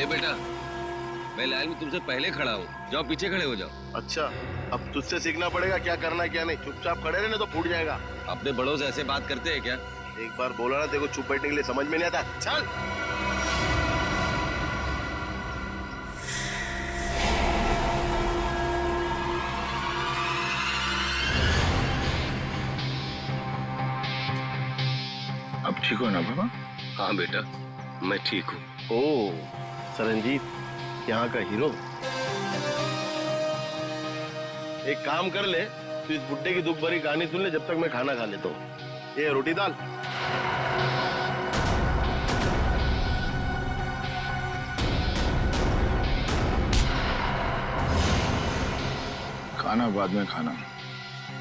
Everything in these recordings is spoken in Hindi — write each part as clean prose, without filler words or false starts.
ए बेटा, मैं लाइन में तुमसे पहले खड़ा हूँ, जाओ पीछे खड़े हो जाओ। अच्छा, अब तुझसे सीखना पड़ेगा क्या करना है क्या नहीं। चुपचाप खड़े रहने तो फूट जाएगा। अपने बड़ों से ऐसे बात करते हैं क्या? एक बार बोला ना, देखो चुप बैठने के लिए समझ में नहीं आता। चल। अब ठीक हो ना बाबा? हाँ बेटा, मैं ठीक हूँ। ओ सरनजीत, यहाँ का हीरो। एक काम कर ले, तू इस बुड्ढे की दुख भरी कहानी सुन ले जब तक मैं खाना खा लेता हूँ। ये रोटी दाल। खाना बाद में खाना।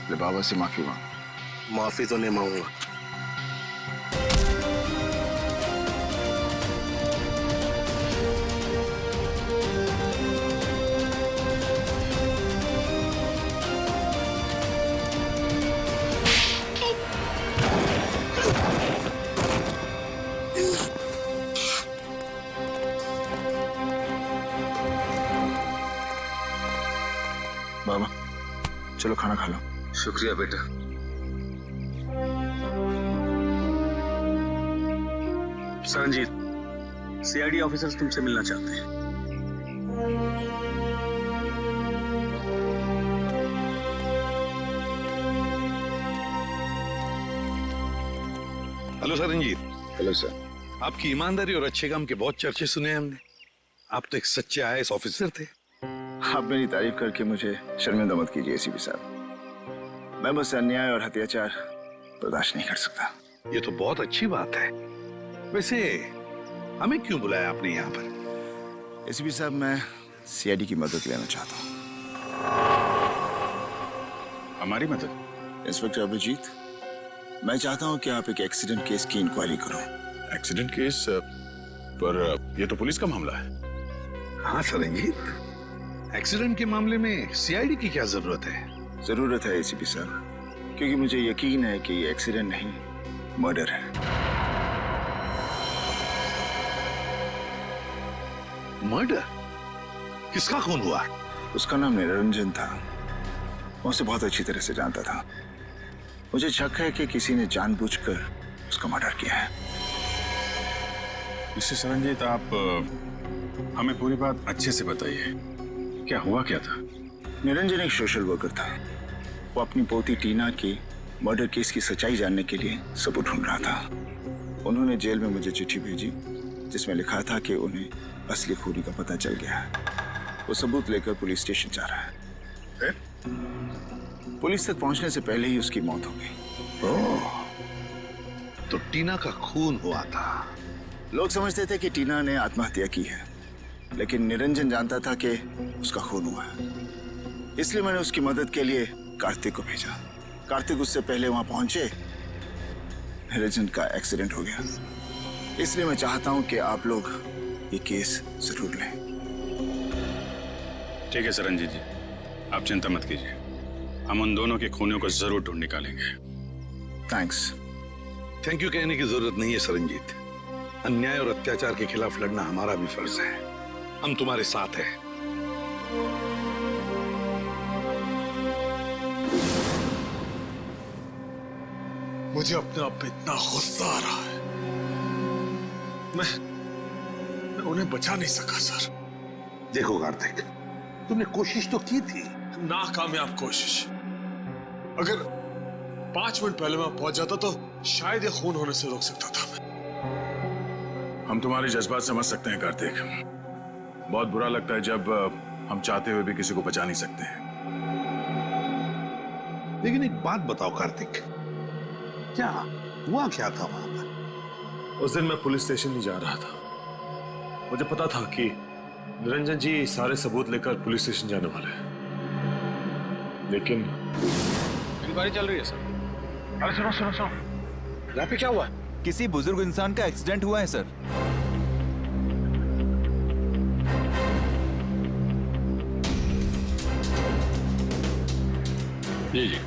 ले बाबा से माफी मांग। माफी तो नहीं मांगूंगा। बाबा चलो खाना खा लो। शुक्रिया बेटा। सरनजीत, सीआईडी ऑफिसर्स तुमसे मिलना चाहते हैं। हेलो सरनजीत। Hello sir. आपकी ईमानदारी और अच्छे काम के बहुत चर्चे सुने हैं हमने। आप तो एक सच्चे आईएएस ऑफिसर थे। आप मेरी तारीफ करके मुझे शर्मिंदा मत कीजिए एसीपी साहब। मैं बस अन्याय और अत्याचार बर्दाश्त नहीं कर सकता। ये तो बहुत अच्छी बात है। वैसे हमें क्यों बुलाया आपने यहाँ पर? एसीपी साहब, मैं सीआईडी की मदद लेना चाहता हूँ। हमारी मदद? इंस्पेक्टर अभिजीत, मैं चाहता हूँ कि आप एक एक्सीडेंट केस की इंक्वायरी करो। Accident case? पर ये तो पुलिस का मामला है। हाँ सरनजीत, एक्सीडेंट के मामले में सीआईडी की क्या जरूरत है? जरूरत है एसीपी साहब, क्योंकि मुझे यकीन है कि ये एक्सीडेंट नहीं, मर्डर है। मर्डर? किसका खून हुआ? उसका नाम निरंजन था। मैं उसे बहुत अच्छी तरह से जानता था। मुझे शक है कि किसी ने जानबूझकर उसका मर्डर किया है। मिस्टर सरनजीत, आप हमें पूरी बात अच्छे से बताइए। क्या हुआ क्या था? निरंजन एक सोशल वर्कर था। वो अपनी पोती टीना की मर्डर केस की सच्चाई जानने के लिए सबूत ढूंढ रहा था। उन्होंने जेल में मुझे चिट्ठी भेजी जिसमें लिखा था कि उन्हें असली खूनी का पता चल गया है। वो सबूत लेकर पुलिस स्टेशन जा रहा है। पुलिस तक पहुंचने से पहले ही उसकी मौत हो गई। ओह, तो टीना का खून हुआ था। लोग समझते थे कि टीना ने आत्महत्या की है, लेकिन निरंजन जानता था कि उसका खून हुआ है। इसलिए मैंने उसकी मदद के लिए कार्तिक को भेजा। कार्तिक उससे पहले वहां पहुंचे, निरंजन का एक्सीडेंट हो गया। इसलिए मैं चाहता हूं कि आप लोग ये केस जरूर लें। ठीक है सरनजीत जी, आप चिंता मत कीजिए। हम उन दोनों के खूनियों को जरूर ढूंढ निकालेंगे। थैंक्स। थैंक यू कहने की जरूरत नहीं है सरनजीत। अन्याय और अत्याचार के खिलाफ लड़ना हमारा भी फर्ज है। हम तुम्हारे साथ हैं। मुझे अपने आप पे इतना गुस्सा आ रहा है। मैं उन्हें बचा नहीं सका सर। देखो कार्तिक, तुमने कोशिश तो की थी। नाकामयाब कोशिश। अगर 5 मिनट पहले मैं पहुंच जाता तो शायद ये खून होने से रोक सकता था मैं। हम तुम्हारे जज्बात समझ सकते हैं कार्तिक। बहुत बुरा लगता है जब हम चाहते हुए भी किसी को बचा नहीं सकते हैं। लेकिन एक बात बताओ कार्तिक, क्या हुआ क्या था वहां पर? उस दिन मैं पुलिस स्टेशन नहीं जा रहा था। मुझे पता था कि निरंजन जी सारे सबूत लेकर पुलिस स्टेशन जाने वाले हैं, लेकिन इंक्वायरी चल रही है सर। अरे सुनो सुनो सुनो, यहाँ पे क्या हुआ? किसी बुजुर्ग इंसान का एक्सीडेंट हुआ है सर। जी जी।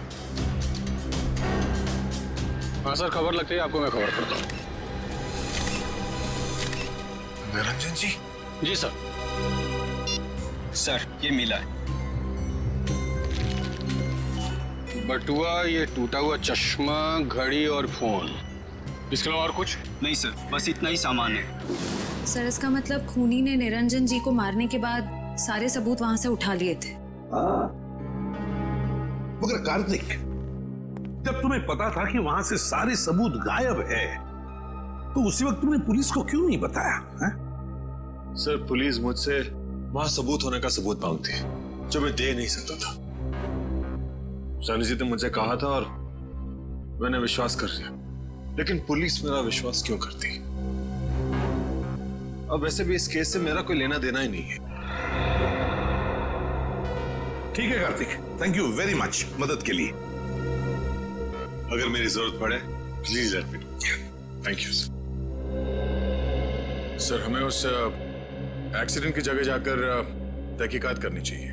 हाँ सर, खबर लगती है आपको, मैं खबर करता हूँ। निरंजन जी जी सर। सर ये मिला है। बटुआ, ये टूटा हुआ चश्मा, घड़ी और फोन। इसके अलावा और कुछ नहीं सर, बस इतना ही सामान है। सर इसका मतलब खूनी ने निरंजन जी को मारने के बाद सारे सबूत वहां से उठा लिए थे। मगर कार्तिक, जब तुम्हें पता था कि वहां से सारे सबूत गायब है, तो उसी वक्त तुमने पुलिस को क्यों नहीं बताया है? सर पुलिस मुझसे वहां सबूत होने का सबूत मांगती जो मैं दे नहीं सकता था। सैनिजी ने मुझे कहा था और मैंने विश्वास कर लिया, लेकिन पुलिस मेरा विश्वास क्यों करती? अब वैसे भी इस केस से मेरा कोई लेना देना ही नहीं है। ठीक है Kartik, thank you very much मदद के लिए। अगर मेरी जरूरत पड़े please let me know. Thank you sir. Sir हमें उस एक्सीडेंट की जगह जाकर तहकीकात करनी चाहिए।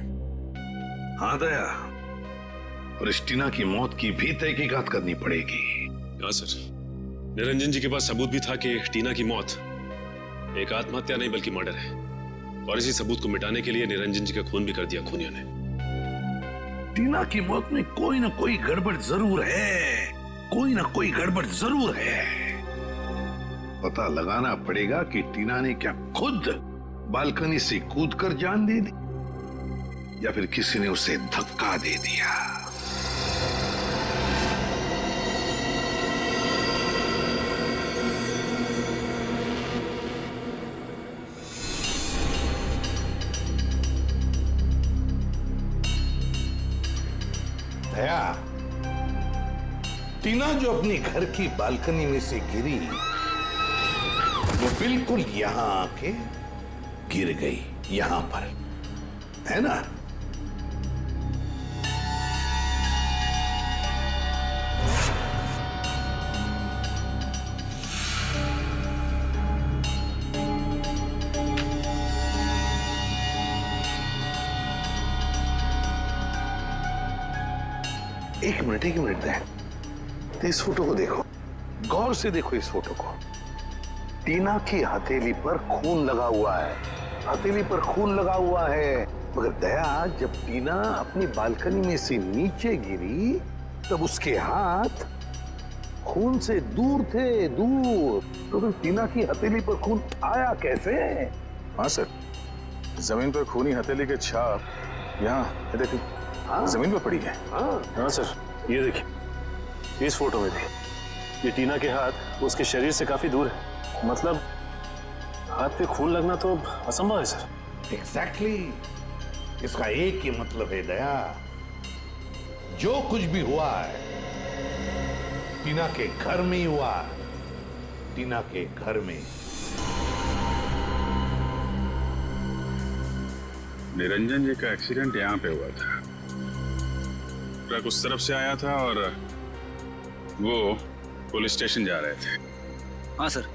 हाँ दया, और इस टीना की मौत की भी तहकीकात करनी पड़ेगी। हाँ सर, निरंजन जी के पास सबूत भी था कि टीना की मौत एक आत्महत्या नहीं बल्कि मर्डर है, और इसी सबूत को मिटाने के लिए निरंजन जी का खून भी कर दिया खूनियों ने। टीना की मौत में कोई ना कोई गड़बड़ जरूर है, कोई ना कोई गड़बड़ जरूर है। पता लगाना पड़ेगा कि टीना ने क्या खुद बालकनी से कूदकर जान दे दी या फिर किसी ने उसे धक्का दे दिया। दया, टीना जो अपनी घर की बालकनी में से गिरी, वो बिल्कुल यहां आके गिर गई, यहां पर, है ना? एक मिनट दे। तो इस फोटो को देखो, गौर से देखो इस फोटो को। टीना की हथेली पर खून लगा हुआ है, हथेली पर खून लगा हुआ है। मगर दया, जब टीना अपनी बालकनी में से नीचे गिरी तब उसके हाथ खून से दूर थे, दूर। तो फिर टीना की हथेली पर खून आया कैसे? हाँ सर, जमीन पर खूनी हथेली के छाप यहाँ देखिए, हाँ? जमीन पर पड़ी है। हाँ सर, ये देखिए इस फोटो में भी ये टीना के हाथ उसके शरीर से काफी दूर है। मतलब हाथ पे खून लगना तो असंभव है सर। एग्जैक्टली, इसका एक ही मतलब है दया, जो कुछ भी हुआ है टीना के घर में ही हुआ, टीना के घर में। निरंजन जी का एक्सीडेंट यहाँ पे हुआ था। ट्रक उस तरफ से आया था और वो पुलिस स्टेशन जा रहे थे। हाँ सर,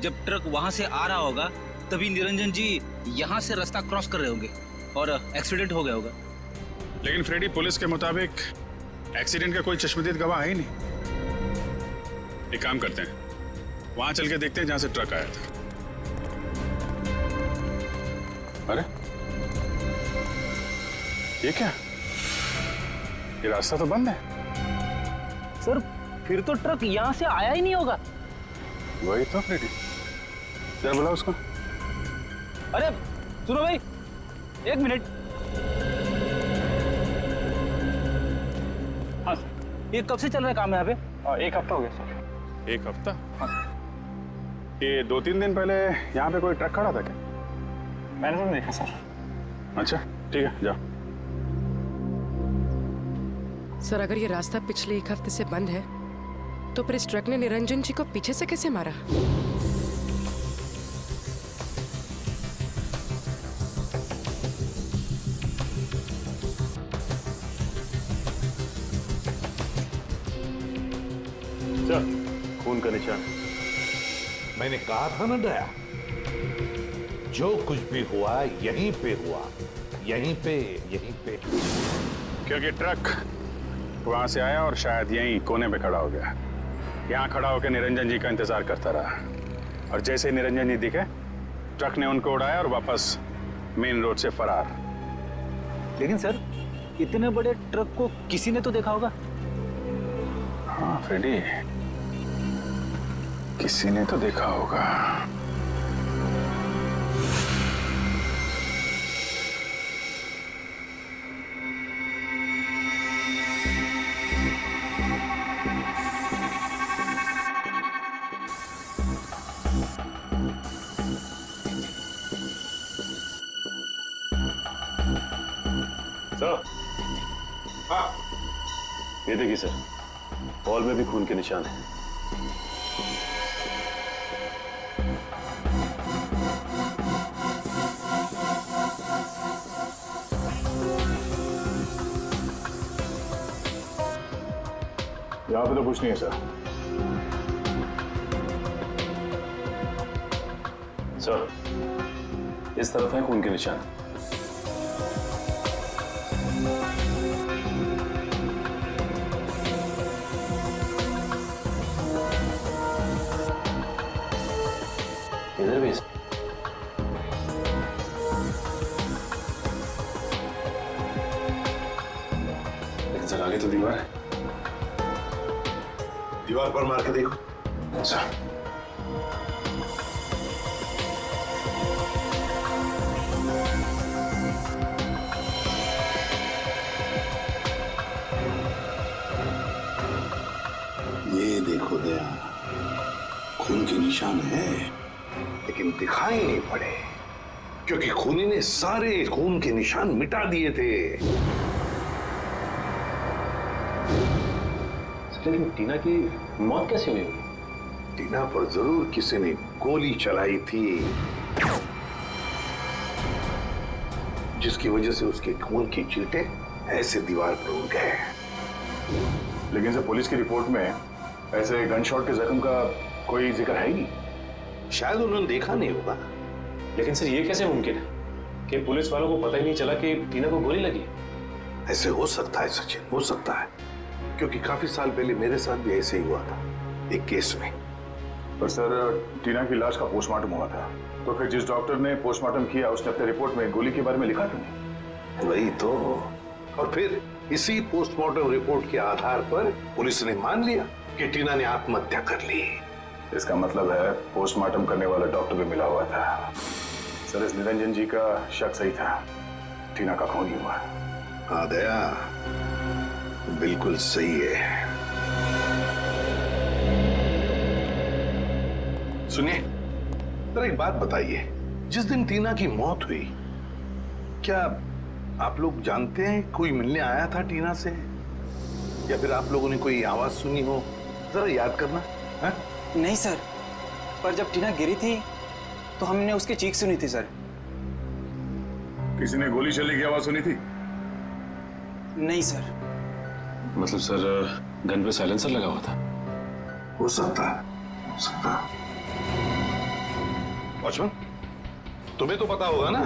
जब ट्रक वहां से आ रहा होगा तभी निरंजन जी यहाँ से रास्ता क्रॉस कर रहे होंगे और एक्सीडेंट हो गया होगा। लेकिन फ्रेडी, पुलिस के मुताबिक एक्सीडेंट का कोई चश्मदीद गवाह है ही नहीं। एक काम करते हैं, वहां चल के देखते हैं जहां से ट्रक आया था। अरे ये क्या, ये रास्ता तो बंद है। सर फिर तो ट्रक यहाँ से आया ही नहीं होगा। वही तो फ्रेडी, क्या बोला उसको? अरे सुनो भाई, एक मिनट। हाँ, ये कब से चल रहा है काम यहाँ पे? एक हफ्ता हो गया सर। एक हफ्ता? हाँ। ये 2-3 दिन पहले यहाँ पे कोई ट्रक खड़ा था क्या? मैंने तो देखा सर। अच्छा ठीक है, जाओ। सर अगर ये रास्ता पिछले एक हफ्ते से बंद है तो फिर इस ट्रक ने निरंजन जी को पीछे से कैसे मारा? खून का निशान। मैंने कहा था ना दया, जो कुछ भी हुआ यहीं पे हुआ, यहीं पे। क्योंकि ट्रक वहां से आया और शायद यहीं कोने पे खड़ा हो गया। यहाँ खड़ा होकर निरंजन जी का इंतजार करता रहा, और जैसे ही निरंजन जी दिखे ट्रक ने उनको उड़ाया और वापस मेन रोड से फरार। लेकिन सर, इतने बड़े ट्रक को किसी ने तो देखा होगा। हाँ फ्रेडी, किसी ने तो देखा होगा। सर, हाँ, ये देखिए सर, हॉल में भी खून के निशान हैं। यहाँ पे तो कुछ नहीं है सर। सर, इस तरफ है खून के निशान। इधर भी लेकिन सर आगे तो दीवार है। दीवार पर मार के देखो। अच्छा, ये देखो दया, खून के निशान है, लेकिन दिखाई नहीं पड़े क्योंकि खूनी ने सारे खून के निशान मिटा दिए थे। लेकिन टीना की मौत कैसे हुई होगी? टीना पर जरूर किसी ने गोली चलाई थी, जिसकी वजह से उसके खून की चींटे ऐसे दीवार पर उड़ गए। लेकिन सर, पुलिस की रिपोर्ट में ऐसे गन शॉट के जख्म का कोई जिक्र है ही नहीं। शायद उन्होंने देखा नहीं होगा। लेकिन सर ये कैसे मुमकिन है कि पुलिस वालों को पता ही नहीं चला कि टीना को गोली लगी? ऐसे हो सकता है सचिन, हो सकता है, क्योंकि काफी साल पहले मेरे साथ भी ऐसे ही हुआ था एक केस में। पर सर, टीना की लाश का पोस्टमार्टम हुआ था, तो फिर जिस डॉक्टर ने पोस्टमार्टम किया उसने अपने रिपोर्ट में गोली के बारे में लिखा क्यों नहीं? वही तो। और फिर इसी पोस्टमार्टम रिपोर्ट के आधार पर पुलिस ने मान लिया कि टीना ने आत्महत्या कर ली। इसका मतलब है पोस्टमार्टम करने वाला डॉक्टर भी मिला हुआ था। सर, इस निरंजन जी का शक सही था, टीना का खून ही हुआ। हाँ दया, बिल्कुल सही है। सुनिए, जरा एक बात बताइए, जिस दिन टीना की मौत हुई, क्या आप लोग जानते हैं कोई मिलने आया था टीना से, या फिर आप लोगों ने कोई आवाज सुनी हो? जरा याद करना। है? नहीं सर, पर जब टीना गिरी थी तो हमने उसकी चीख सुनी थी सर। किसी ने गोली चलने की आवाज सुनी थी? नहीं सर। मतलब सर, गन पे साइलेंसर लगा हुआ था? हो सकता है, हो सकता है। वॉचमैन, तुम्हें तो पता होगा ना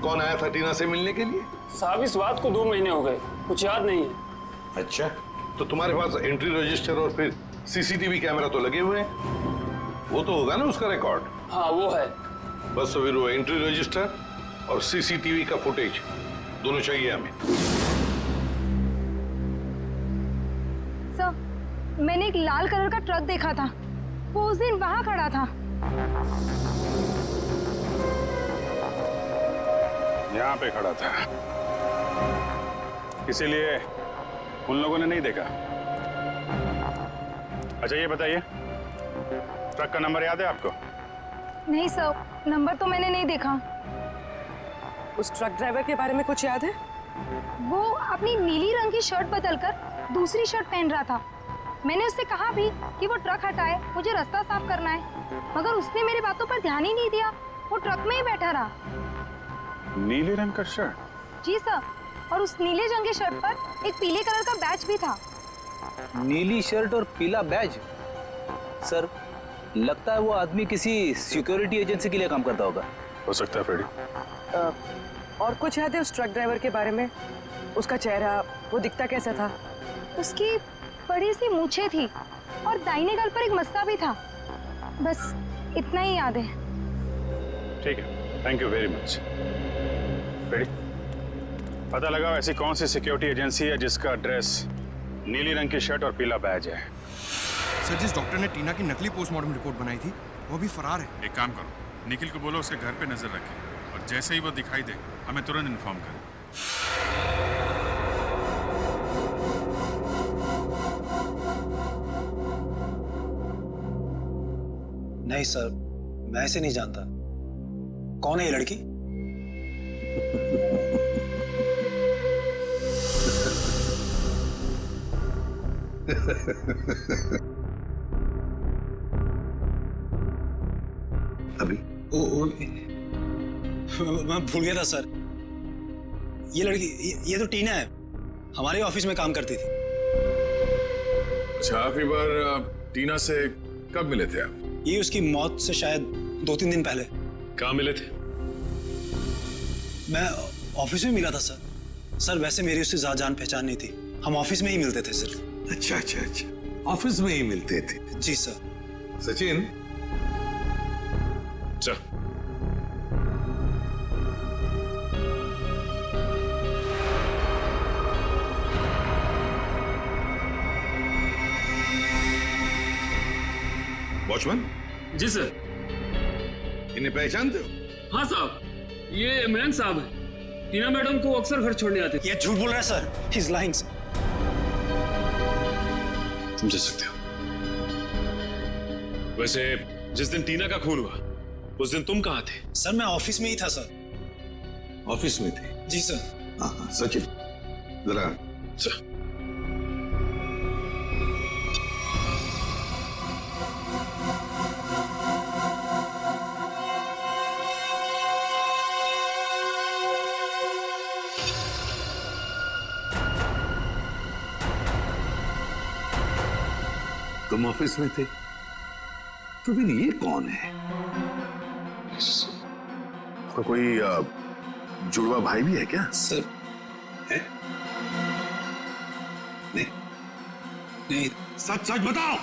कौन आया था टीना से मिलने के लिए? साहब, इस बात को 2 महीने हो गए, कुछ याद नहीं है। अच्छा, तो तुम्हारे पास एंट्री रजिस्टर और फिर सीसीटीवी कैमरा तो लगे हुए हैं, वो तो होगा ना उसका रिकॉर्ड? हाँ वो है। बस फिर वो एंट्री रजिस्टर और सीसीटीवी का फुटेज दोनों चाहिए हमें। सर, मैंने एक लाल कलर का ट्रक देखा था, वो उस दिन वहां खड़ा था। यहाँ पे खड़ा था, इसीलिए उन लोगों ने नहीं देखा। अच्छा ये बताइए, ट्रक का नंबर याद है आपको? नहीं सर, नंबर तो मैंने नहीं देखा। उस ट्रक ड्राइवर के बारे में कुछ याद है? वो अपनी नीली रंग की शर्ट बदलकर दूसरी शर्ट पहन रहा था। मैंने उससे कहा भी कि वो ट्रक हटाए, मुझे रास्ता साफ करना है, मगर उसने मेरी बातों पर ध्यान ही नहीं दिया, वो ट्रक में ही बैठा रहा। नीले रंग का शर्ट? जी सर, और उस नीले रंग की शर्ट पर एक पीले कलर का बैच भी था। नीली शर्ट और पीला बैज? सर, लगता है वो आदमी किसी सिक्योरिटी एजेंसी के लिए काम करता होगा। हो सकता है फ्रेडी। और कुछ याद है उस ट्रक ड्राइवर के बारे में? उसका चेहरा, वो दिखता कैसा था? उसकी बड़ी सी मूछें थी और दाहिने गाल पर एक मस्सा भी था, बस इतना ही याद है। ठीक है, thank you very much. Ready? पता लगाओ ऐसी कौन सी सिक्योरिटी एजेंसी है जिसका एड्रेस नीली रंग की शर्ट और पीला बैज है। सर, जिस डॉक्टर ने टीना की नकली पोस्टमार्टम रिपोर्ट बनाई थी वो अभी फरार है। एक काम करो, निखिल को बोलो उसके घर पे नजर रखे और जैसे ही वो दिखाई दे हमें तुरंत इन्फॉर्म करें। नहीं सर, मैं ऐसे नहीं जानता। कौन है ये लड़की? अभी मैं भूल गया था सर। ये लड़की ये तो टीना है, हमारे ऑफिस में काम करती थी। अच्छा, आखिरी बार टीना से कब मिले थे आप? ये उसकी मौत से शायद 2-3 दिन पहले। कहाँ मिले थे? मैं ऑफिस में मिला था सर। सर वैसे मेरी उससे ज्यादा जान पहचान नहीं थी, हम ऑफिस में ही मिलते थे सिर्फ। अच्छा अच्छा अच्छा, ऑफिस में ही मिलते थे। जी सर। सचिन, चल। वॉचमैन जी सर। इन्हें पहचानते हो? हाँ साहब, ये इमरान साहब है। टीना मैडम को अक्सर घर छोड़ने आते थे। ये झूठ बोल रहा है सर, ही इज लाइंग। समझ सकते हो। वैसे जिस दिन टीना का खून हुआ उस दिन तुम कहाँ थे? सर मैं ऑफिस में ही था सर। ऑफिस में थे? जी सर। हाँ, सचिन जरा। तुम ऑफिस में थे तो फिर ये कौन है? कोई जुड़वा भाई भी है क्या? सर है? नहीं नहीं। सच सच बताओ,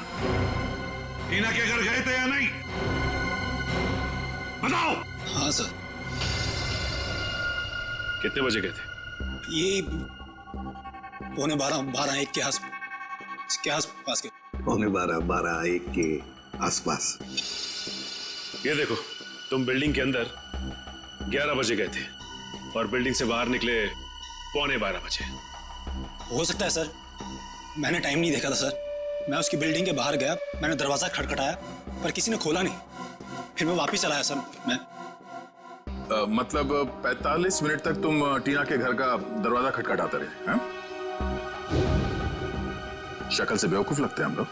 टीना के घर गए थे या नहीं? बताओ। हाँ सर। कितने बजे गए थे? ये 12:45-1 के आसपास के। 12:45-1 के आसपास। ये देखो, तुम बिल्डिंग के अंदर 11 बजे गए थे और बिल्डिंग से बाहर निकले 11:15 बजे। हो सकता है सर, मैंने टाइम नहीं देखा था सर। मैं उसकी बिल्डिंग के बाहर गया, मैंने दरवाजा खटखटाया पर किसी ने खोला नहीं। फिर मैं वापस चला आया सर। मैं मतलब 45 मिनट तक तुम टीना के घर का दरवाजा खटखटाते रहे हैं? शक्ल से बेवकूफ लगते हैं हम लोग।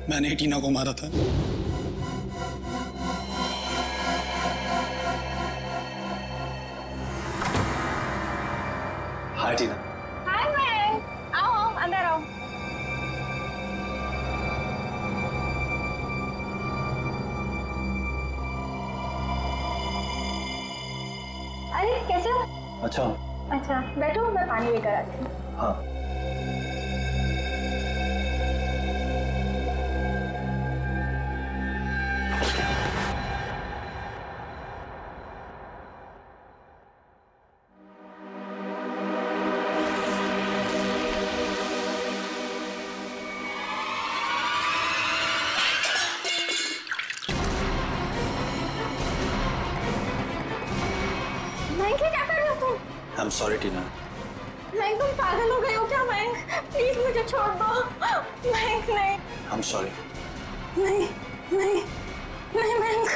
मैंने ही टीना को मारा था। हाय टीना। हाय मैम, आओ अंदर आओ। अरे कैसे हो? अच्छा बैठो, मैं पानी लेकर आती हूँ। हाँ। I'm sorry टीना। मयंक तुम पागल हो गए हो क्या? मयंक प्लीज मुझे छोड़ दो। मयंक नहीं। I'm sorry। नहीं नहीं नहीं मयंक।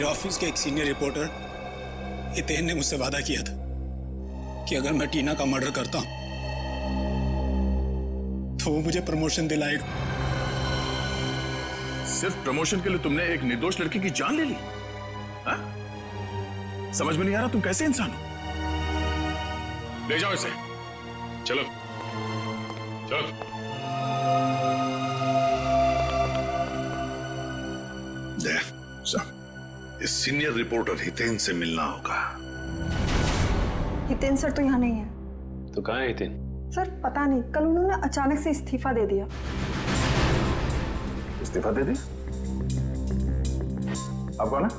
मेरे ऑफिस के एक सीनियर रिपोर्टर हितेन ने मुझसे वादा किया था कि अगर मैं टीना का मर्डर करता हूं तो वो मुझे प्रमोशन दिलाएगा। सिर्फ प्रमोशन के लिए तुमने एक निर्दोष लड़की की जान ले ली? हाँ? समझ में नहीं आ रहा तुम कैसे इंसान हो? ले जाओ इसे। चलो चलो। इस सीनियर रिपोर्टर हितेन से मिलना होगा। हितेन सर तो यहाँ नहीं है। तो कहाँ है हितेन? सर पता नहीं, कल उन्होंने अचानक से इस्तीफा दे दिया। इस्तीफा दे दी? आप कौन है?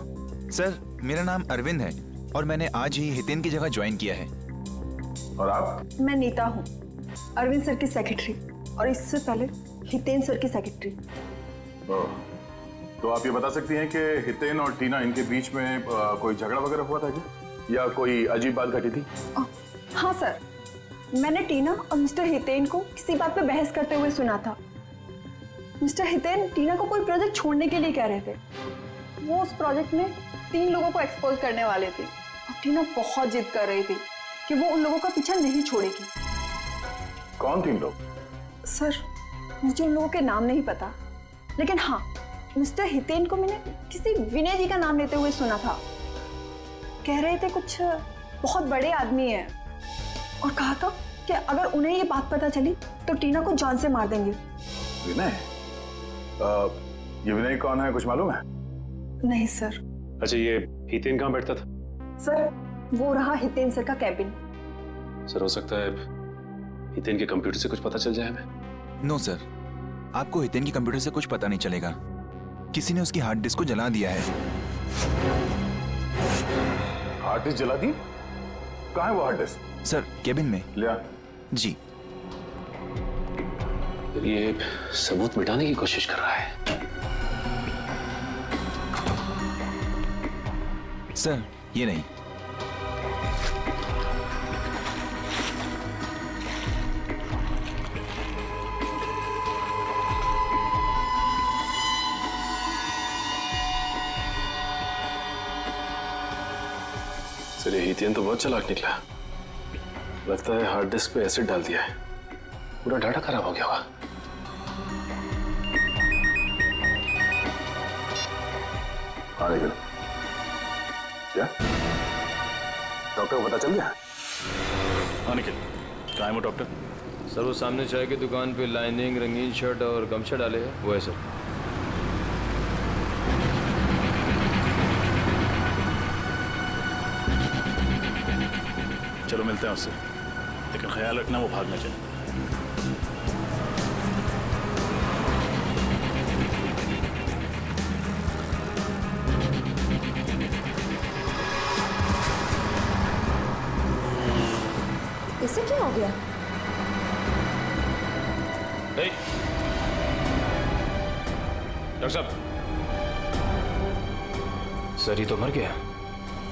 सर मेरा नाम अरविंद है और मैंने आज ही हितेन की जगह ज्वाइन किया है। और आप? मैं नीता हूँ, अरविंद सर की सेक्रेटरी, और इससे पहले हितेन सर की सेक्रेटरी। तो आप ये बता सकती हैं कि हितेन और टीना इनके बीच में कोई झगड़ा वगैरह हुआ था क्या, या कोई अजीब बात घटी थी? हाँ सर, मैंने टीना और मिस्टर हितेन को किसी बात पे बहस करते हुए सुना था। मिस्टर हितेन टीना को कोई प्रोजेक्ट छोड़ने के लिए कह रहे थे। वो उस प्रोजेक्ट में 3 लोगों को एक्सपोज करने वाले थे और टीना बहुत जिद कर रही थी कि वो उन लोगों का पीछा नहीं छोड़ेगी। कौन 3 लोग? सर मुझे उन लोगों के नाम नहीं पता, लेकिन हाँ मिस्टर हितेन को मैंने किसी विनय जी का नाम लेते हुए सुना था। कह रहे थे कुछ बहुत बड़े आदमी हैं और कहा था कि अगर उन्हें ये बात पता चली तो टीना को जान से मार देंगे। विनय? ये विनय कौन है, कुछ मालूम है? नहीं सर। अच्छा, ये हितेन कहाँ बैठता था? सर वो रहा हितेन सर का कैबिन। सर हो सकता है हितेन के कंप्यूटर से कुछ पता चल जाए हमें। नो सर, आपको हितेन की कंप्यूटर से कुछ पता नहीं चलेगा। किसी ने उसकी हार्ड डिस्क को जला दिया है। हार्ड डिस्क जला दी? कहाँ है वो हार्ड डिस्क? सर केबिन में। लिया? जी। ये सबूत मिटाने की कोशिश कर रहा है। सर ये नहीं। सर ये हितेन तो बहुत चालाक निकला। लगता है हार्ड डिस्क पे एसिड डाल दिया है, पूरा डाटा खराब हो गया होगा। हाँ निकल। क्या डॉक्टर को पता चल गया? हाँ निखिल, कहाँ है वो डॉक्टर? सर वो सामने चाय की दुकान पे लाइनिंग, रंगीन शर्ट और गमछा डाले है, वो है सर। चलो मिलते हैं उससे, लेकिन ख्याल रखना वो भाग न जाए। इसे क्या हो गया? डॉक्टर साहब, सर ये तो मर गया।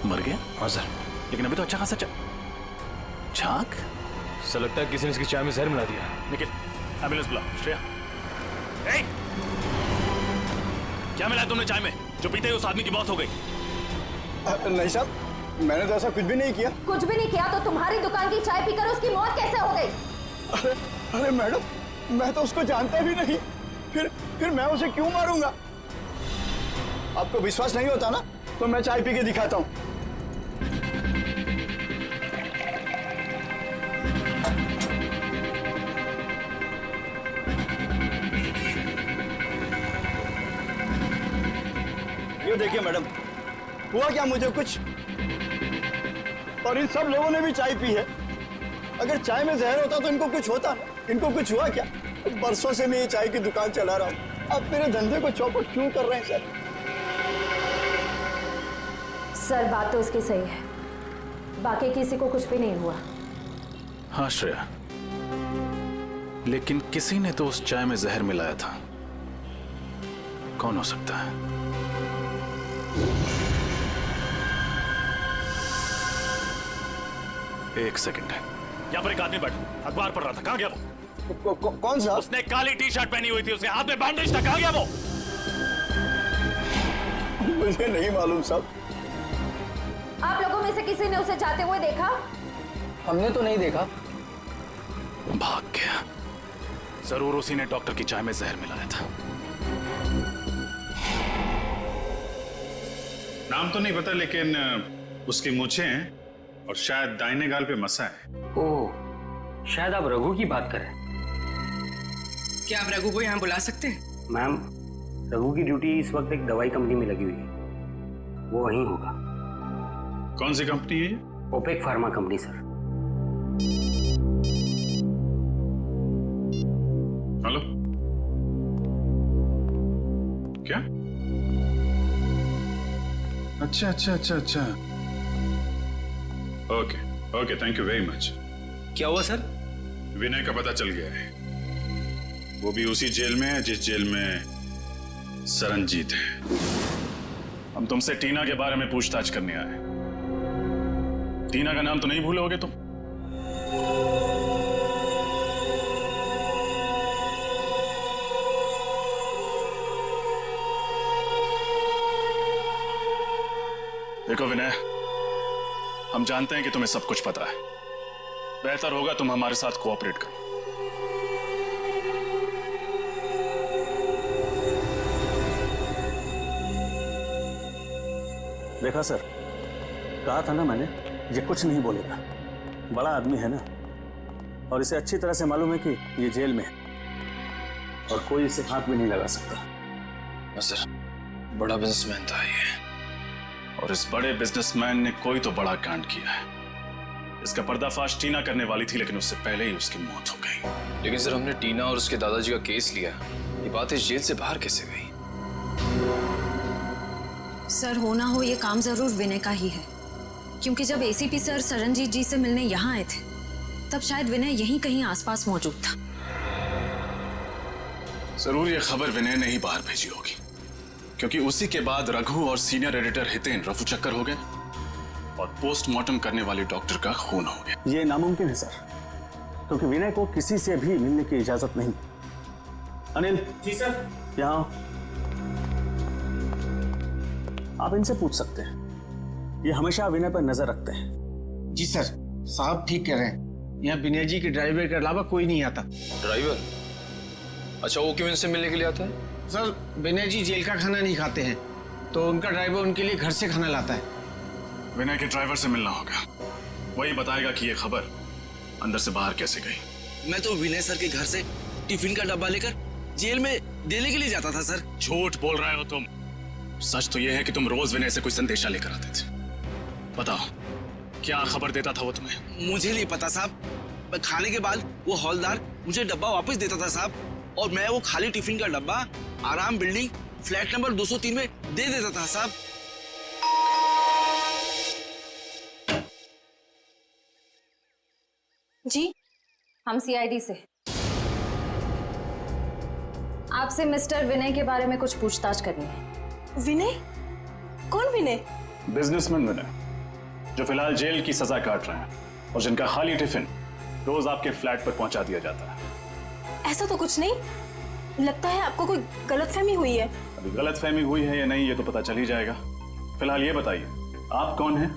मर गया? हाँ सर। लेकिन अभी तो अच्छा खासा झाग। सर लगता है किसी ने इसकी चाय में जहर मिला दिया। निखिल एम्बुलेंस बुलाओ। श्रेया, क्या मिला तुमने चाय में जो पीते ही उस आदमी की मौत हो गई? नहीं साहब, मैंने तो ऐसा कुछ भी नहीं किया। कुछ भी नहीं किया तो तुम्हारी दुकान की चाय पीकर उसकी मौत कैसे हो गई? अरे मैडम, मैं तो उसको जानता भी नहीं, फिर मैं उसे क्यों मारूंगा? आपको विश्वास नहीं होता ना, तो मैं चाय पी के दिखाता हूँ। ये देखिए मैडम, हुआ क्या मुझे कुछ, और इन सब लोगों ने भी चाय पी है। अगर चाय में जहर होता तो इनको कुछ होता, इनको कुछ हुआ क्या? बरसों से मैं ये चाय की दुकान चला रहा हूँ, अब मेरे धंधे को चौपट क्यों कर रहे हैं सर? सर बात तो उसकी सही है, बाकी किसी को कुछ भी नहीं हुआ। हाँ श्रेया, लेकिन किसी ने तो उस चाय में जहर मिलाया था। कौन हो सकता है? एक सेकंड, यहाँ पर एक आदमी बैठा अखबार पढ़ रहा था, कहाँ गया वो? कौन सा? उसने काली टी शर्ट पहनी हुई थी, उसके हाथ में बैंडेज था, कहाँ गया वो? मुझे नहीं मालूम साहब। आप लोगों में से किसी ने उसे जाते हुए देखा? हमने तो नहीं देखा। भाग गया। जरूर उसी ने डॉक्टर की चाय में जहर मिलाया था। नाम तो नहीं पता, लेकिन उसकी मूछें हैं और शायद दाहिने गाल पे मसा है। ओह, शायद आप रघु की बात कर रहे हैं। क्या आप रघु को यहाँ बुला सकते हैं? मैम, रघु की ड्यूटी इस वक्त एक दवाई कंपनी में लगी हुई है, वो वहीं होगा। कौन सी कंपनी है? ओपेक फार्मा कंपनी सर। हेलो, क्या? अच्छा अच्छा अच्छा अच्छा, okay okay, thank you very much. क्या हुआ सर? विनय का पता चल गया है। वो भी उसी जेल में है जिस जेल में सरनजीत है। हम तुमसे टीना के बारे में पूछताछ करने आए। टीना का नाम तो नहीं भूलोगे तुम? देखो विनय, हम जानते हैं कि तुम्हें सब कुछ पता है। बेहतर होगा तुम हमारे साथ कोऑपरेट करो। देखा सर, कहा था ना मैंने, ये कुछ नहीं बोलेगा। बड़ा आदमी है ना, और इसे अच्छी तरह से मालूम है कि ये जेल में है और कोई इसे हाथ भी नहीं लगा सकता। सर, बड़ा बिजनेसमैन था ये, और इस बड़े बिजनेसमैन ने कोई तो बड़ा कांड किया है। इसका पर्दाफाश टीना करने वाली थी, लेकिन उससे पहले ही उसकी मौत हो गई। लेकिन सर, हमने टीना और उसके दादाजी का केस लिया। ये बात इस जेल से बाहर कैसे गई? सर, हो ना हो ये काम जरूर विनय का ही है, क्योंकि जब एसीपी सर सरनजीत जी से मिलने यहाँ आए थे तब शायद विनय यहीं कहीं आसपास मौजूद था। जरूर ये खबर विनय ने ही बाहर भेजी होगी, क्योंकि उसी के बाद रघु और सीनियर एडिटर हितेन रफू चक्कर हो गए और पोस्टमार्टम करने वाले डॉक्टर का खून हो गया। ये नामुमकिन है सर, क्योंकि विनय को किसी से भी मिलने की इजाजत नहीं। अनिल जी सर, यहाँ आप इनसे पूछ सकते हैं। ये हमेशा विनय पर नजर रखते हैं। जी सर, साहब ठीक कह रहे हैं। यहाँ विनय जी के ड्राइवर के अलावा कोई नहीं आता। ड्राइवर? अच्छा, वो क्यों इनसे मिलने के लिए आता है? सर, विनय जी जेल का खाना नहीं खाते हैं, तो उनका ड्राइवर उनके लिए घर से खाना लाता है। विनय के ड्राइवर से मिलना होगा, वही बताएगा कि ये खबर अंदर से बाहर कैसे गई। मैं तो विनय सर के घर से टिफिन का डब्बा लेकर जेल में देने के लिए जाता था सर। झूठ बोल रहे हो तुम। सच तो यह है कि तुम रोज विनय से कोई संदेशा लेकर आते थे। बताओ, क्या खबर देता था वो तुम्हें? मुझे नहीं पता साहब। खाने के बाद वो हौलदार मुझे डब्बा वापस देता था साहब, और मैं वो खाली टिफिन का डब्बा आराम बिल्डिंग फ्लैट नंबर 203 में दे देता था साहब। जी, हम सीआईडी से। आपसे मिस्टर विनय के बारे में कुछ पूछताछ करनी है। विनय? कौन विनय? बिजनेसमैन विनय, जो फिलहाल जेल की सजा काट रहे हैं और जिनका खाली टिफिन रोज आपके फ्लैट पर पहुंचा दिया जाता है। ऐसा तो कुछ नहीं, लगता है आपको कोई गलतफहमी हुई है। अभी गलतफहमी हुई है या नहीं ये तो पता चल ही जाएगा। फिलहाल ये बताइए, आप कौन हैं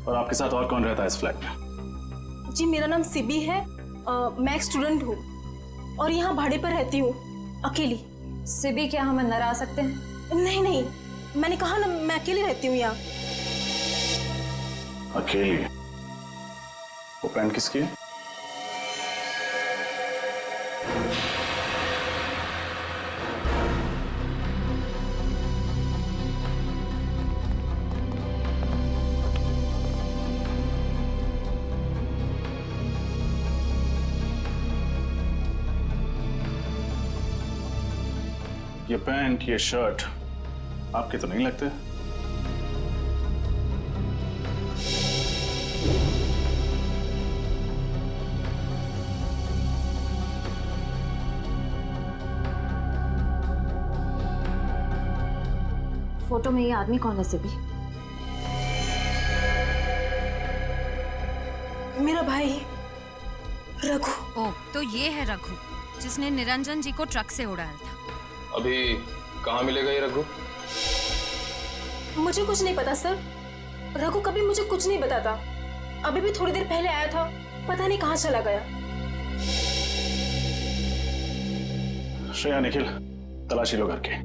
और आपके साथ और कौन रहता है इस फ्लैट में? जी, मेरा नाम सिबी है। मैं एक स्टूडेंट हूँ और यहाँ भाड़े पर रहती हूँ, अकेली। सिबी, क्या हम अंदर आ सकते हैं? नहीं नहीं, मैंने कहा ना, मैं अकेली रहती हूँ यहाँ। अकेली? वो पेन किसकी है? ये पैंट, ये शर्ट आपके तो नहीं लगते? फोटो में ये आदमी कौन है सिबी? मेरा भाई रघु। ओ, तो ये है रघु जिसने निरंजन जी को ट्रक से उड़ाया था। अभी कहाँ मिलेगा ये रघु? मुझे कुछ नहीं पता सर। रघु कभी मुझे कुछ नहीं बताता। अभी भी थोड़ी देर पहले आया था, पता नहीं कहाँ चला गया। श्रेया, निखिल, तलाशी लो घर के।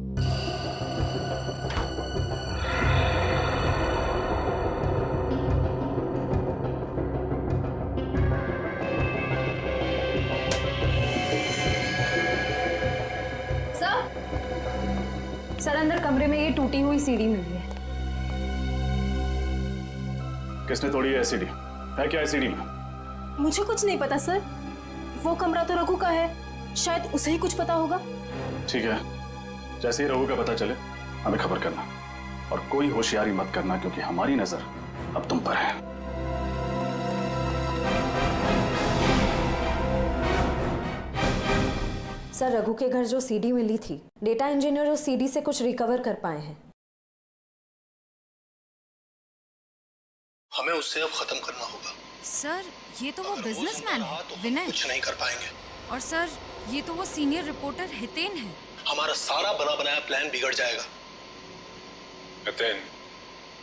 सर अंदर कमरे में ये टूटी हुई सीढ़ी मिली है। किसने तोड़ी है सीढ़ी? है क्या सीढ़ी में? मुझे कुछ नहीं पता सर। वो कमरा तो रघु का है, शायद उसे ही कुछ पता होगा। ठीक है, जैसे ही रघु का पता चले हमें खबर करना, और कोई होशियारी मत करना क्योंकि हमारी नजर अब तुम पर है। सर रघु के घर जो सीडी मिली थी, डेटा इंजीनियर उस सीडी से कुछ रिकवर कर पाए हैं। हमें उससे अब खत्म करना होगा। सर ये तो वो बिजनेसमैन है विनय। कुछ नहीं कर पाएंगे। और सर ये तो वो सीनियर रिपोर्टर हितेन है। हमारा सारा बना बनाया प्लान बिगड़ जाएगा। हितेन,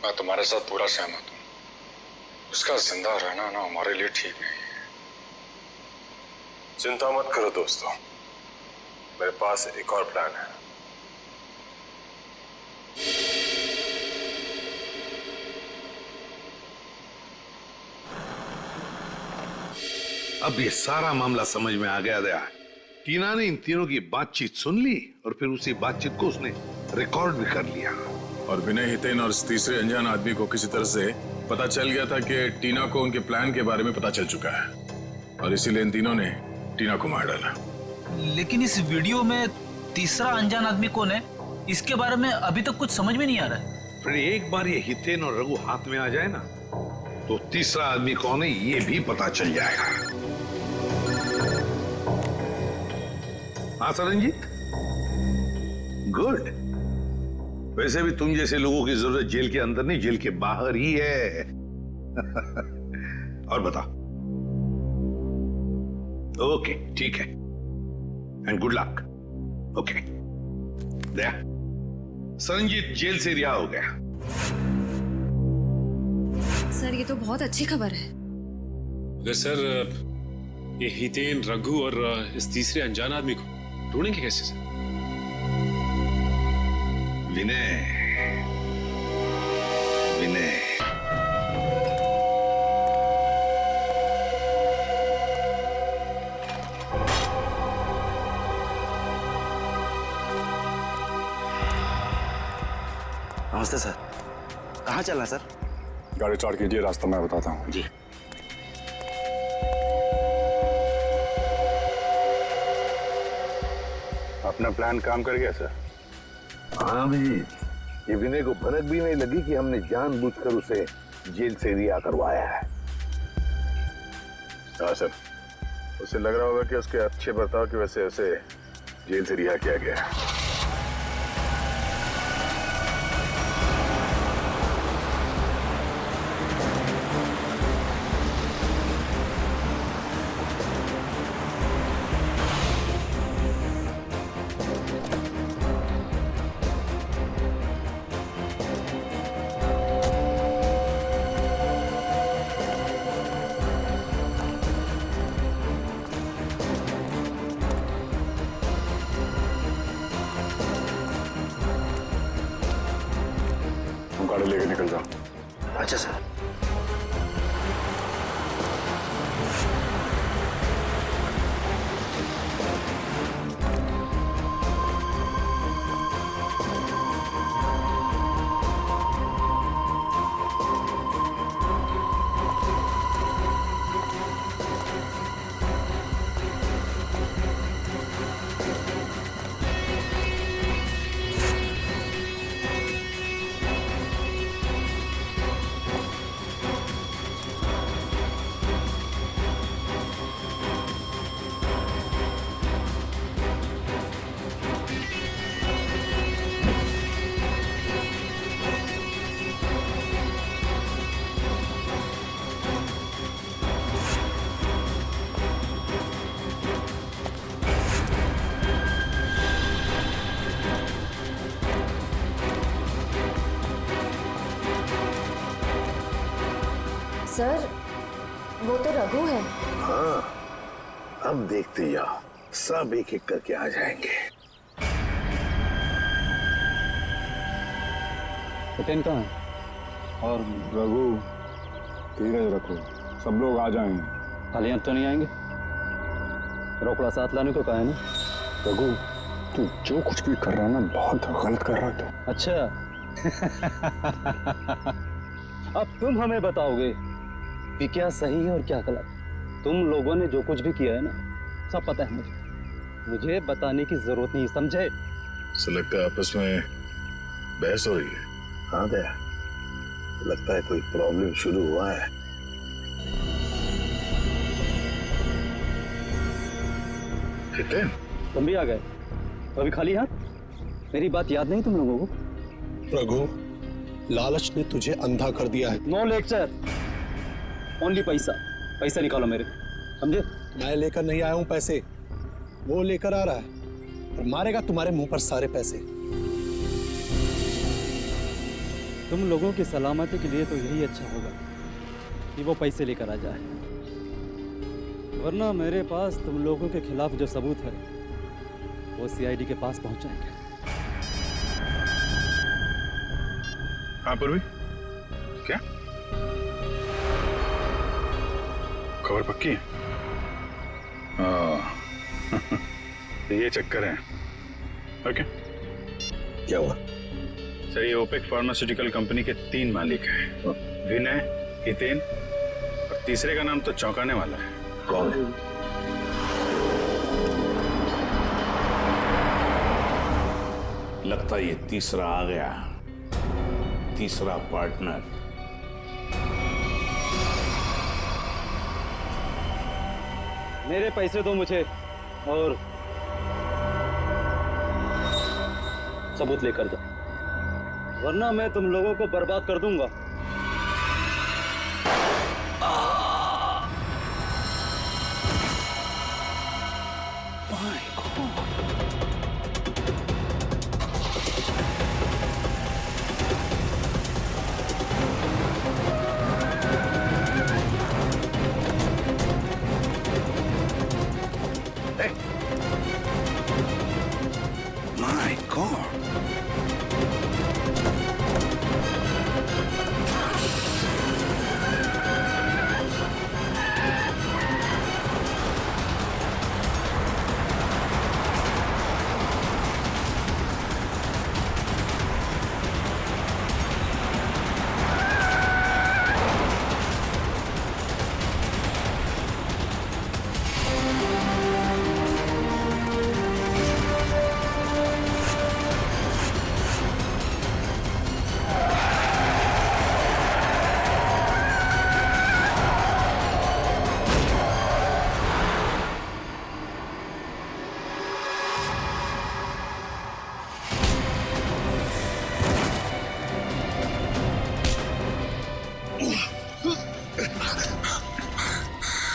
मैं तुम्हारे साथ पूरा सहमत हूँ। उसका जिंदा रहना ना हमारे लिए ठीक नहीं है। चिंता मत करो दोस्तों, मेरे पास एक और प्लान है। अब ये सारा मामला समझ में आ गया। टीना ने इन तीनों की बातचीत सुन ली और फिर उसी बातचीत को उसने रिकॉर्ड भी कर लिया। और विनय, हितेन और इस तीसरे अनजान आदमी को किसी तरह से पता चल गया था कि टीना को उनके प्लान के बारे में पता चल चुका है, और इसीलिए इन तीनों ने टीना को मार डाला। लेकिन इस वीडियो में तीसरा अनजान आदमी कौन है, इसके बारे में अभी तक कुछ समझ में नहीं आ रहा है। फिर एक बार ये हितेन और रघु हाथ में आ जाए ना, तो तीसरा आदमी कौन है ये भी पता चल जाएगा। हाँ सरनजीत, गुड। वैसे भी तुम जैसे लोगों की जरूरत जेल के अंदर नहीं, जेल के बाहर ही है। और बता। ओके ठीक है, and good luck. Okay, Daya, Saranjit jail से रिहा हो गया। सर ये तो बहुत अच्छी खबर है। अगर सर ये हितेन, रघु और इस तीसरे अनजान आदमी को ढूंढेंगे कैसे सर? विनय, विनय, नमस्ते सर। कहाँ चलना सर? गाड़ी स्टार्ट कीजिए, रास्ता मैं बताता हूँ। जी। अपना प्लान काम कर गया सर? हाँ अभिजीत, ये विनय को भनक भी नहीं लगी कि हमने जानबूझकर उसे जेल से रिहा करवाया है। हाँ सर, उसे लग रहा होगा कि उसके अच्छे बर्ताव की वजह से उसे जेल से रिहा किया गया है। गाड़ी लेके निकल जाओ। अच्छा सर। सर वो तो रघु है। हाँ, अब देखते जाओ, सब एक एक करके आ जाएंगे। हितेन कहाँ है? और रघु? धीरज रखो, सब लोग आ जाएंगे। खाली हाथ तो नहीं आएंगे। रोकड़ा साथ लाने को कहा है ना। रघु तू जो कुछ भी कर रहा है ना, बहुत गलत कर रहा है तू। अच्छा अब तुम हमें बताओगे कि क्या सही है और क्या गलत। तुम लोगों ने जो कुछ भी किया है ना, सब पता है मुझे बताने की जरूरत नहीं, समझे? ऐसा लगता है आपस में बहस हो रही है। हाँ दया, लगता है कोई प्रॉब्लम शुरू हुआ है। हितेन, तुम भी आ गए? अभी खाली हाथ? मेरी बात याद नहीं तुम लोगों को? रघु, लालच ने तुझे अंधा कर दिया है। नो लेक्चर, ओनली पैसा। पैसा निकालो मेरे, समझे? मैं लेकर नहीं आया हूं पैसे, वो लेकर आ रहा है और मारेगा तुम्हारे मुंह पर सारे पैसे। तुम लोगों की सलामती के लिए तो यही अच्छा होगा कि वो पैसे लेकर आ जाए, वरना मेरे पास तुम लोगों के खिलाफ जो सबूत है वो सीआईडी के पास पहुंचाएंगे। हाँ पूर्वी, क्या खबर पक्की है? ये चक्कर है। ओके, क्या हुआ? सर ये ओपेक फार्मास्यूटिकल कंपनी के 3 मालिक हैं, विनय, हितेन और तीसरे का नाम तो चौंकाने वाला है। कौन है? लगता है ये तीसरा आ गया, तीसरा पार्टनर। मेरे पैसे दो मुझे और सबूत लेकर जाओ, वरना मैं तुम लोगों को बर्बाद कर दूंगा। My God.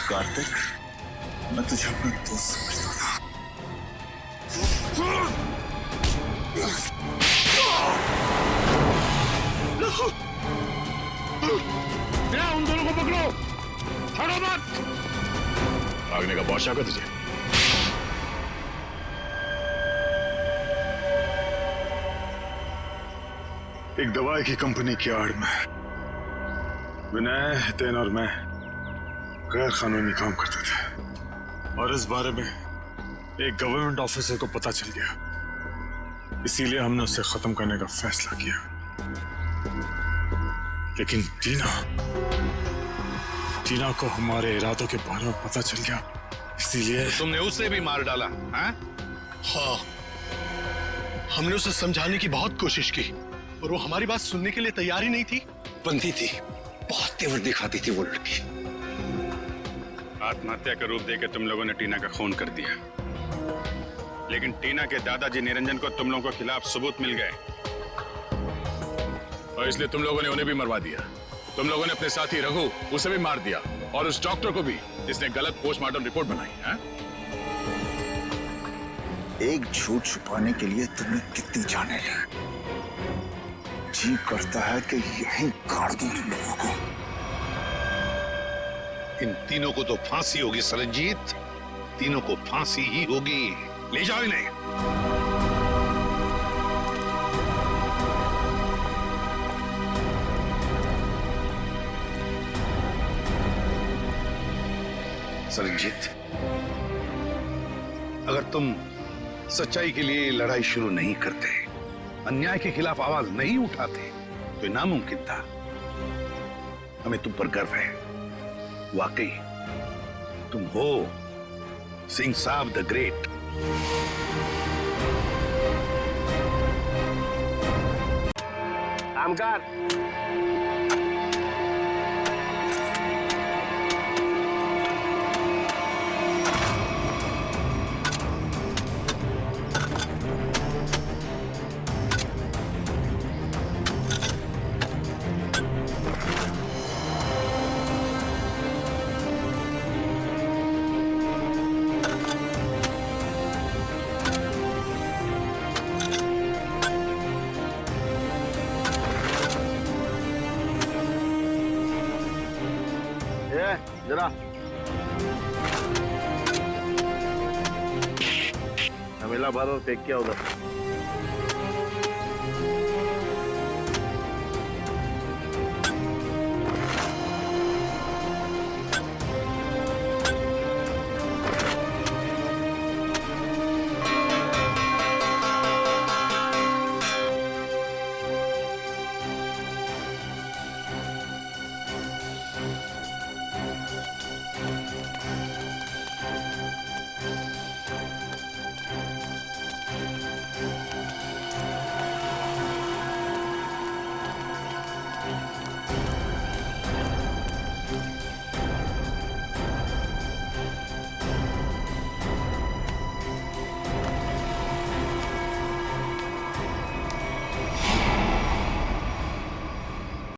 कार्तिक, मैं तुझे अपना दोस्त समझता था। उन दोनों को पकड़ो, हटो मत। भागने का बहुत शौक है तुझे? एक दवाई की कंपनी की आड़ में विनय, हितेन और मैं गैर कानूनी काम करते थे और इस बारे में एक गवर्नमेंट ऑफिसर को पता चल गया, इसीलिए हमने उसे खत्म करने का फैसला किया। लेकिन टीना को हमारे इरादों के बारे में पता चल गया, इसीलिए तुमने उसे भी मार डाला? हाँ, हमने उसे समझाने की बहुत कोशिश की और वो हमारी बात सुनने के लिए तैयार ही नहीं थी। बंदी थी, बहुत तेवर दिखाती थी वो लड़की। आत्महत्या का रूप देकर तुम लोगों ने टीना का खून कर दिया, लेकिन टीना के दादाजी निरंजन को तुम लोगों के खिलाफ सबूत मिल गए और इसलिए तुम लोगों ने उन्हें भी मरवा दिया। तुम लोगों ने अपने साथी रघु, उसे भी मार दिया और उस डॉक्टर को भी, जिसने गलत पोस्टमार्टम रिपोर्ट बनाई है। एक झूठ छुपाने के लिए तुमने कितनी जाने ली। जी करता है कि यहीं गाड़ दूं तुम लोगों को। इन तीनों को तो फांसी होगी सरनजीत, तीनों को फांसी ही होगी। ले जाओ इन्हें। सरनजीत, अगर तुम सच्चाई के लिए लड़ाई शुरू नहीं करते, अन्याय के खिलाफ आवाज नहीं उठाते, तो ये नामुमकिन था। हमें तुम पर गर्व है। वाकई तुम हो सिंह साहब द ग्रेट। कामकार जरा हमेला भर और फेंक किया उधर।